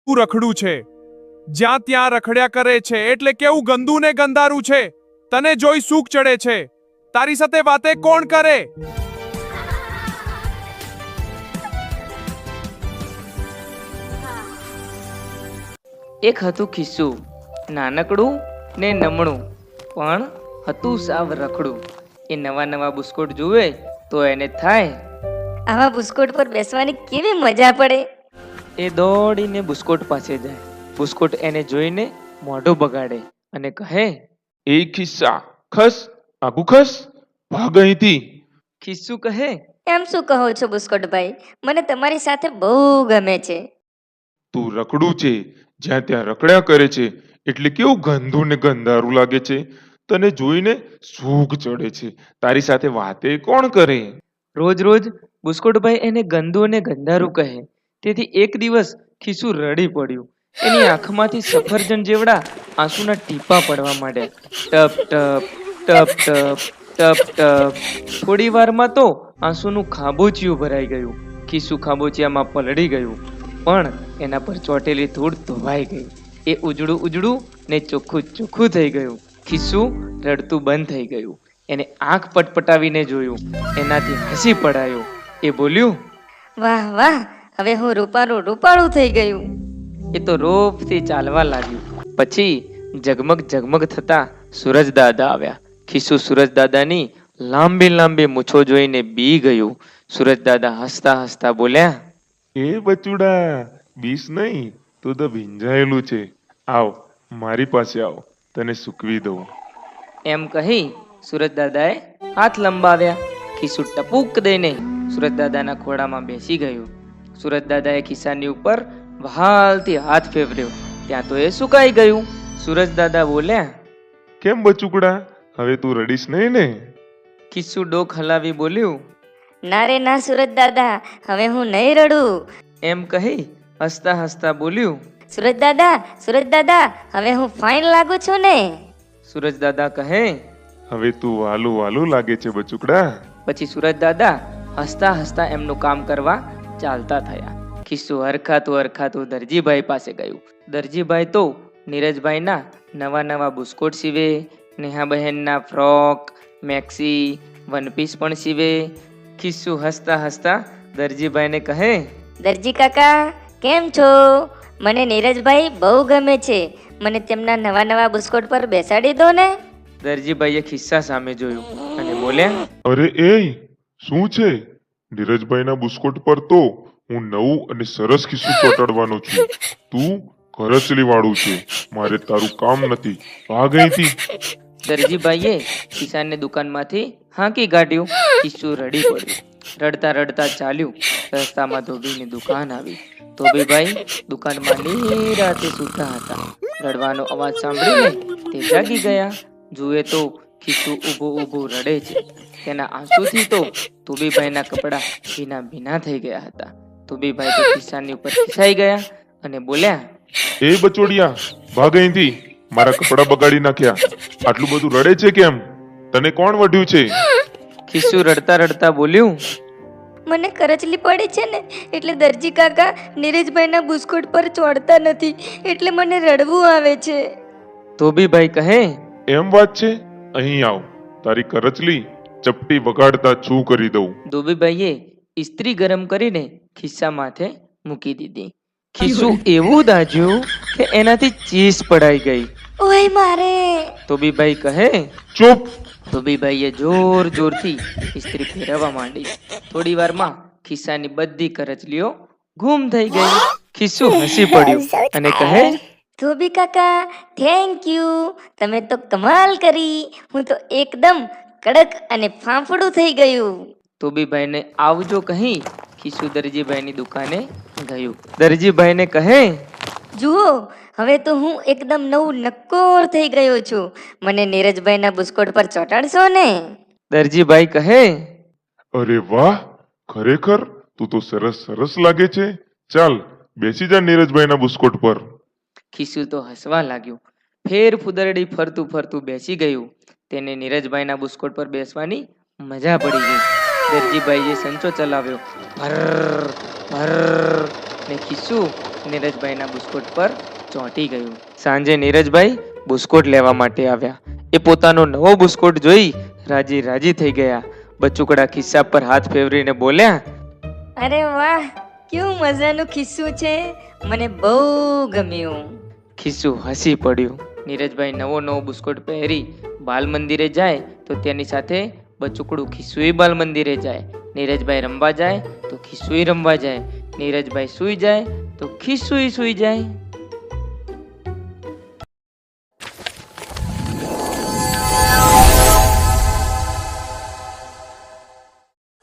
રખડું છે, જ્યાં ત્યાં રખડ્યા કરે છે એટલે કેવું ગંદુ ને ગંધારું છે. તને જોઈ સૂક ચડે છે. તારી સાથે વાતે કોણ કરે? એક હતું ખિસ્સું, નાનકડું ને નમણું, પણ હતું સાવ રખડું. એ નવા નવા બુસ્કોટ જુએ તો એને થાય, આવા બુસ્કોટ પર બેસવાની કેવી મજા પડે. એ દોડીને બુસ્કોટ પાસે જાય. બુસ્કોટ એને જોઈને મોઢું બગાડે અને કહે, એ ખિસ્સા, ખસ, આગુ ખસ, ભાગ અહીંથી. ખિસ્સું કહે, એમ શું કહો છો બુસ્કોટભાઈ, મને તમારી સાથે બહુ ગમે છે. તું રખડું છે, જ્યાં ત્યાં રખડ્યા કરે છે એટલે કેવું ગંદુ ને ગંધારું લાગે છે. તને જોઈને સૂગ ચડે છે. તારી સાથે વાતે કોણ કરે? રોજ રોજ બુસ્કોટભાઈ એને ગંદુ અને ગંધારું કહે. તેથી એક દિવસ ખિસ્સું રડી પડ્યું. એની આંખમાંથી સફરજન જેવડા આંસુના ટીપા પડવા માંડ્યા. ટપ ટપ ટપ ટપ ટપ ટપ. થોડી વારમાં તો આંસુનું ખાબોચિયું ભરાઈ ગયું. ખિસ્સું ખાબોચિયામાં પલળી ગયું, પણ એના પર ચોટેલી ધૂળ ધોવાઈ ગઈ. એ ઉજળું ઉજળું ને ચોખ્ખું ચોખ્ખું થઈ ગયું. ખિસ્સું રડતું બંધ થઈ ગયું. એને આંખ પટપટાવીને જોયું. એનાથી હસી પડાયું. એ બોલ્યું, વાહ વાહ, હવે હું રૂપાળું રૂપાળું થઈ ગયું. એ તો રોપથી ચાલવા લાગ્યું. પછી ઝગમગ ઝગમગ થતા સૂરજ દાદા આવ્યા. ખિસ્સું સૂરજ દાદાની લાંબી લાંબી મૂછો જોઈને બી ગયું. સૂરજ દાદા હસતા હસતા બોલ્યા, એ બચુડા, બીસ નહીં, તું તો ભીંજાયેલું છે. આવ, મારી પાસે આવ, તને સૂકવી દઉં. એમ કહી સૂરજ દાદાએ હાથ લંબાવ્યા. ખિસ્સું ટપુક દઈને સૂરજ દાદાના ખોળામાં બેસી ગયું. સૂરજ દાદાએ ખિસ્સાની ઉપર વહાલથી હાથ ફેરવ્યો. ત્યાં તો એ સુકાઈ ગયું. સૂરજ દાદા બોલ્યા, કેમ બચુકડા, હવે તું રડીશ નહીં ને? ખિસ્સું ડોક હલાવી બોલ્યું, ના રે ના સૂરજ દાદા, હવે હું નહીં રડું. એમ કહી હસતા હસતા બોલ્યું, સૂરજ દાદા, સૂરજ દાદા, હવે હું ફાઇન લાગુ છું ને? સૂરજ દાદા કહે. હવે તું વાલું વાલું લાગે છે બચુકડા. પછી સૂરજ દાદા હસતા હસતા એમનું કામ કરવા ચાલતા થયા. ખિસ્સું હરખાતું હરખાતું દરજીભાઈ પાસે ગયું. દરજીભાઈ તો નીરજભાઈના નવા નવા બુસ્કોટ સીવે, નેહાબહેનના ફ્રોક, મેક્સી, વનપીસ પણ સીવે. ખિસ્સું હસતા હસતા દરજીભાઈને કહે, દરજી કાકા, કેમ છો? મને નીરજભાઈ બહુ ગમે છે. મને તેમના નવા નવા બુસ્કોટ પર બેસાડી દો ને. દરજીભાઈએ ખિસ્સા સામે જોયું અને બોલ્યા, અરે એ શું છે? નીરજભાઈના બુસ્કોટ પર તો હું નવું અને સરસ ખિસ્સું ચોટાડવાનો છું. તું કરચલી વાળું છે. મારે તારું કામ નથી. ભાગ અહીંથી. દરજીભાઈએ ખિસ્સાને દુકાનમાંથી હાંકી કાઢ્યું. ખિસ્સું રડી પડ્યું. રડતા રડતા ચાલ્યું. રસ્તામાં ધોબીની દુકાન આવી. ધોબીભાઈ દુકાનમાં નિરાતે સૂતા હતા. રડવાનો અવાજ સાંભળીને તે જાગી ગયા. જુએ તો ખિસ્સું ઊભું ઊભું રડે છે. તેના આંસુથી તો ધોબીભાઈના કપડાં ભીના ભીના થઈ ગયા હતા. ધોબીભાઈ તો ખિસ્સાની ઉપર ખિસાઈ ગયા અને બોલ્યા, એ બચોડિયા, ભાગ અહીંથી. મારા કપડા બગાડી નાખ્યા. આટલું બધું રડે છે કેમ? તને કોણ વઢ્યું છે? ખિસ્સું રડતા રડતા બોલ્યું, મને કરચલી પડી છે ને, એટલે દરજી કાકા નીરજભાઈના બુસ્કોટ પર ચોડતા નથી, એટલે મને રડવું આવે છે. ધોબીભાઈ કહે, એમ વાત છે? અહીં આવ. તારી કરચલી ચપટી વગાડતા છું કરી દઉં. ધોબીભાઈએ ઇસ્ત્રી ગરમ કરીને ખિસ્સા માથે મૂકી દીધી. ખિસ્સું એવું દાઝ્યું કે એનાથી ચીસ પડાઈ ગઈ. ઓય મારે. ધોબીભાઈ કહે. ચૂપ. ધોબીભાઈએ જોર જોરથી ઇસ્ત્રી ફેરવવા માંડી. થોડી વારમાં ખિસ્સાની બધી કરચલીઓ ગુમ થઈ ગઈ. ખિસ્સું હસી પડ્યું અને કહે, ધોબી કાકા, થેન્ક યુ. તમે તો કમાલ કરી. હું તો એકદમ કડક અને ફાંફડું થઈ ગયું. ધોબીભાઈને આવજો કહી ખિસ્સું દરજીભાઈની દુકાને ગયું. દરજીભાઈને કહે, જુઓ, હવે તો હું એકદમ નવું નક્કોર થઈ ગયો છું. મને નીરજભાઈના બુસ્કોટ પર ચોટાડશો ને? દરજીભાઈ કહે, અરે વાહ, ખરેખર તું તો સરસ સરસ લાગે છે. ચાલ બેસી જા નીરજભાઈના બુસ્કોટ પર. ખિસ્સું તો હસવા લાગ્યું. ફેર ફુદરડી ફરતું ફરતું બેસી ગયું. તેને નીરજભાઈના બુસ્કોટ પર બેસવાની મજા પડી ગઈ. દરજીભાઈએ સંચો ચલાવ્યો. ભર ભર ને ખિસ્સું નીરજભાઈના બુસ્કોટ પર ચોંટી ગયું. સાંજે નીરજભાઈ બુસ્કોટ લેવા માટે આવ્યા. એ પોતાનો નવો બુસ્કોટ જોઈ રાજી રાજી થઈ ગયા. બચુકડા ખિસ્સા પર હાથ ફેરવીને બોલ્યા, અરે વાહ, કેવું મજાનું ખિસ્સું છે, મને બહુ ગમ્યું. ખિસ્સું હસી પડ્યું. નીરજભાઈ નવો બુસ્કોટ પહેરી બાલ મંદિરે જાય તો તેની સાથે બચુકડું ખિસ્સુય બાલ મંદિરે જાય. નીરજભાઈ રમવા જાય તો ખિસ્સુય રમવા જાય. નીરજભાઈ સૂઈ જાય તો ખિસ્સુય સૂઈ જાય.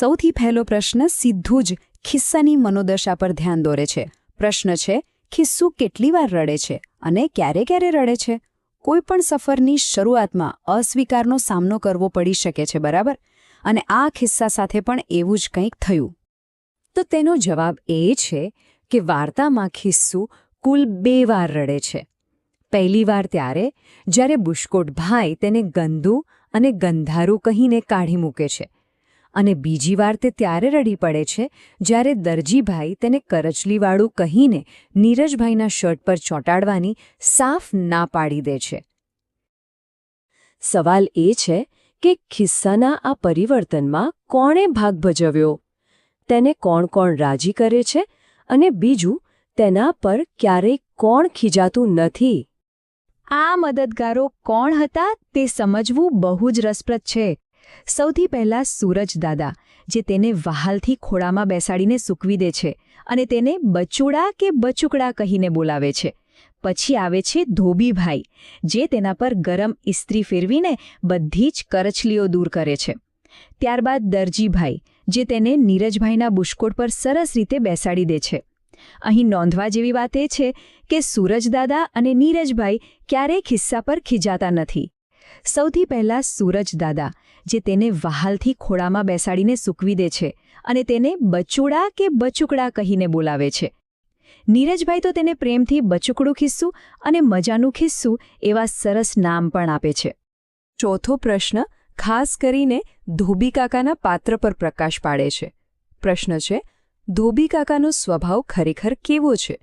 સૌથી પહેલો પ્રશ્ન સીધું જ ખિસ્સાની મનોદશા પર ધ્યાન દોરે છે. પ્રશ્ન છે, ખિસ્સું કેટલી વાર રડે છે અને ક્યારે ક્યારે રડે છે? કોઈ પણ સફરની શરૂઆતમાં અસ્વીકારનો સામનો કરવો પડી શકે છે, બરાબર? અને આ ખિસ્સા સાથે પણ એવું જ કંઈક થયું. તો તેનો જવાબ એ છે કે વાર્તામાં ખિસ્સું કુલ 2 વાર રડે છે. પહેલી વાર ત્યારે જ્યારે બુસ્કોટ ભાઈ તેને ગંદુ અને ગંધારું કહીને કાઢી મૂકે છે, અને બીજી વાર તે ત્યારે રડી પડે છે જ્યારે દરજીભાઈ તેને કરચલીવાળું કહીને નીરજભાઈના શર્ટ પર ચોંટાડવાની સાફ ના પાડી દે છે. સવાલ એ છે કે ખિસ્સાના આ પરિવર્તનમાં કોણે ભાગ ભજવ્યો? તેને કોણ કોણ રાજી કરે છે અને બીજું, તેના પર ક્યારેય કોણ ખીજાતું નથી? આ મદદગારો કોણ હતા તે સમજવું બહુ જ રસપ્રદ છે. સૌથી પહેલા સૂરજ દાદા, જે તેને વહાલથી ખોળામાં બેસાડીને સૂકવી દે છે અને તેને બચુડા કે બચુકડા કહીને બોલાવે છે. પછી આવે છે ધોબીભાઈ, જે તેના પર ગરમ ઇસ્ત્રી ફેરવીને બધી જ કરચલીઓ દૂર કરે છે. ત્યારબાદ દરજીભાઈ, જે તેને નીરજભાઈના બુસ્કોટ પર સરસ રીતે બેસાડી દે છે. અહીં નોંધવા જેવી વાત એ છે કે સૂરજદાદા અને નીરજભાઈ ક્યારેય ખિસ્સા પર ખીજાતા નથી. સૌથી પહેલા સૂરજદાદા, જે તેને વહાલથી ખોળામાં બેસાડીને સૂકવી દે છે અને તેને બચુડા કે બચુકડા કહીને બોલાવે છે. નીરજભાઈ તો તેને પ્રેમથી બચુકડું ખિસ્સું અને મજાનું ખિસ્સું એવા સરસ નામ પણ આપે છે. ચોથો પ્રશ્ન ખાસ કરીને ધોબીકાકાના પાત્ર પર પ્રકાશ પાડે છે. પ્રશ્ન છે, ધોબીકાકાનો સ્વભાવ ખરેખર કેવો છે?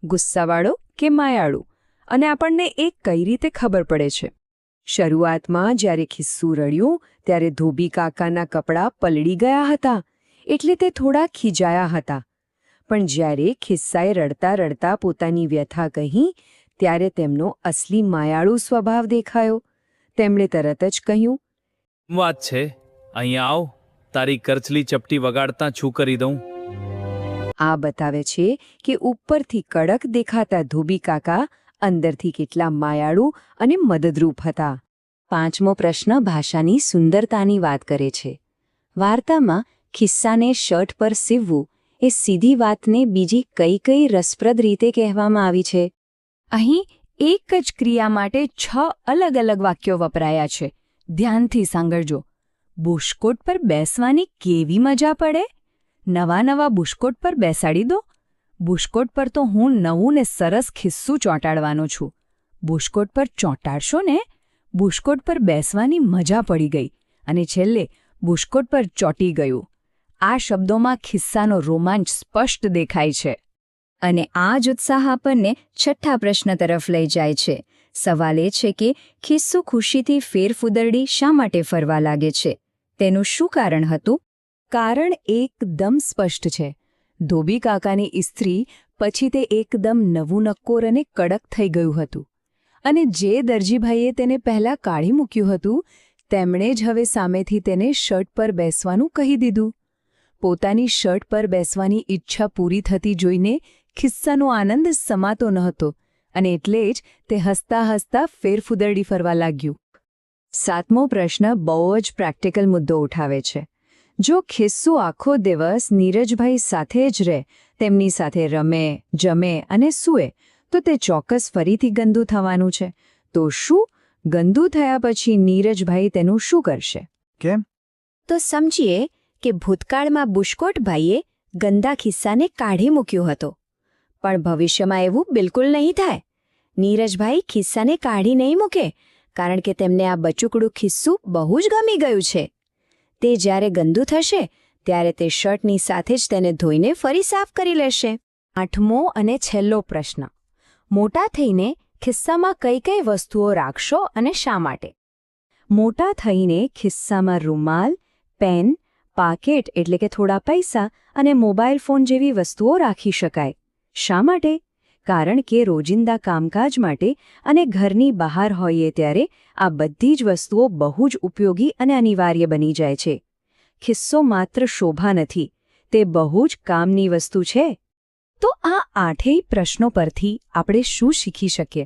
ગુસ્સાવાળો કે માયાળુ? અને આપણને એ કઈ રીતે ખબર પડે છે? શરૂઆતમાં જ્યારે ખિસ્સું રડ્યું ત્યારે ધોબીકાકાના કપડાં પલળી ગયા હતા, એટલે તે થોડા ખીજાયા હતા. પણ જ્યારે ખિસ્સાએ રડતા રડતા પોતાની વ્યથા કહી ત્યારે તેમનો અસલી માયાળુ સ્વભાવ દેખાયો. તેમણે તરત જ કહ્યું, વાત છે, અહીંયા આવ, તારી કરચલી ચપટી વગાડતા છું કરી દઉં. આ બતાવે છે કે ઉપરથી કડક દેખાતા ધોબીકાકા અંદરથી કેટલા માયાળુ અને મદદરૂપ હતા. પાંચમો પ્રશ્ન ભાષાની સુંદરતાની વાત કરે છે. વાર્તામાં ખિસ્સાને શર્ટ પર સીવવું એ સીધી વાતને બીજી કઈ કઈ રસપ્રદ રીતે કહેવામાં આવી છે? અહીં એક જ ક્રિયા માટે 6 અલગ અલગ વાક્યો વપરાયા છે. ધ્યાનથી સાંભળજો. બુસ્કોટ પર બેસવાની કેવી મજા પડે! નવા બુસ્કોટ પર બેસાડી દો. બુસ્કોટ પર તો હું નવું ને સરસ ખિસ્સું ચોંટાડવાનો છું. બુસ્કોટ પર ચોંટાડશો ને? બુસ્કોટ પર બેસવાની મજા પડી ગઈ. અને છેલ્લે બુસ્કોટ પર ચોંટી ગયું. આ શબ્દોમાં ખિસ્સાનો રોમાંચ સ્પષ્ટ દેખાય છે. અને આ જ ઉત્સાહ આપણને છઠ્ઠા પ્રશ્ન તરફ લઈ જાય છે. સવાલ એ છે કે ખિસ્સું ખુશીથી ફેરફુદરડી શા માટે ફરવા લાગે છે? તેનું શું કારણ હતું? કારણ એકદમ સ્પષ્ટ છે. ધોબીકાકાની ઇસ્ત્રી પછી તે એકદમ નવું નક્કોર અને કડક થઈ ગયું હતું. અને જે દરજીભાઈએ તેને પહેલાં કાઢી મૂક્યું હતું, તેમણે જ હવે સામેથી તેને શર્ટ પર બેસવાનું કહી દીધું. પોતાની શર્ટ પર બેસવાની ઈચ્છા પૂરી થતી જોઈને ખિસ્સાનો આનંદ સમાતો ન હતો, અને એટલે જ તે હસતા હસતા ફેરફુદરડી ફરવા લાગ્યું. સાતમો પ્રશ્ન બહુ જ પ્રેક્ટિકલ મુદ્દો ઉઠાવે છે. જો ખિસ્સું આખો દિવસ નીરજભાઈ સાથે જ રહે, તેમની સાથે રમે, જમે અને સૂએ, તો તે ચોક્કસ ફરીથી ગંદુ થવાનું છે. તો શું ગંદુ થયા પછી નીરજભાઈ તેનું શું કરશે? કેમ? તો સમજીએ કે ભૂતકાળમાં બુસ્કોટભાઈએ ગંદા ખિસ્સાને કાઢી મૂક્યો હતો. પણ ભવિષ્યમાં એવું બિલકુલ નહીં થાય. નીરજભાઈ ખિસ્સાને કાઢી નહીં મૂકે, કારણ કે તેમને આ બચુકડું ખિસ્સું બહુ જ ગમી ગયું છે. તે જ્યારે ગંદુ થશે ત્યારે તે શર્ટની સાથે જ તેને ધોઈને ફરી સાફ કરી લેશે. 8મો અને છેલ્લો પ્રશ્ન. મોટા થઈને ખિસ્સામાં કઈ કઈ વસ્તુઓ રાખશો અને શા માટે? મોટા થઈને ખિસ્સામાં રૂમાલ, પેન, પાકેટ એટલે કે થોડા પૈસા અને મોબાઈલ ફોન જેવી વસ્તુઓ રાખી શકાય. શા માટે? કારણ કે રોજિંદા કામકાજ માટે અને ઘરની બહાર હોઈએ ત્યારે આ બધી જ વસ્તુઓ બહુ જ ઉપયોગી અને અનિવાર્ય બની જાય છે. ખિસ્સો માત્ર શોભા નથી, તે બહુ જ કામની વસ્તુ છે. તો આ 8 પ્રશ્નો પરથી આપણે શું શીખી શકીએ?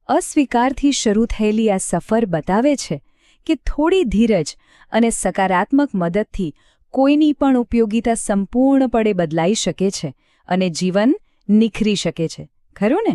અસ્વીકારથી શરૂ થયેલી આ સફર બતાવે છે કે થોડી ધીરજ અને સકારાત્મક મદદથી કોઈની પણ ઉપયોગિતા સંપૂર્ણપણે બદલાઈ શકે છે અને જીવન નિખરી શકે છે. ખરું ને?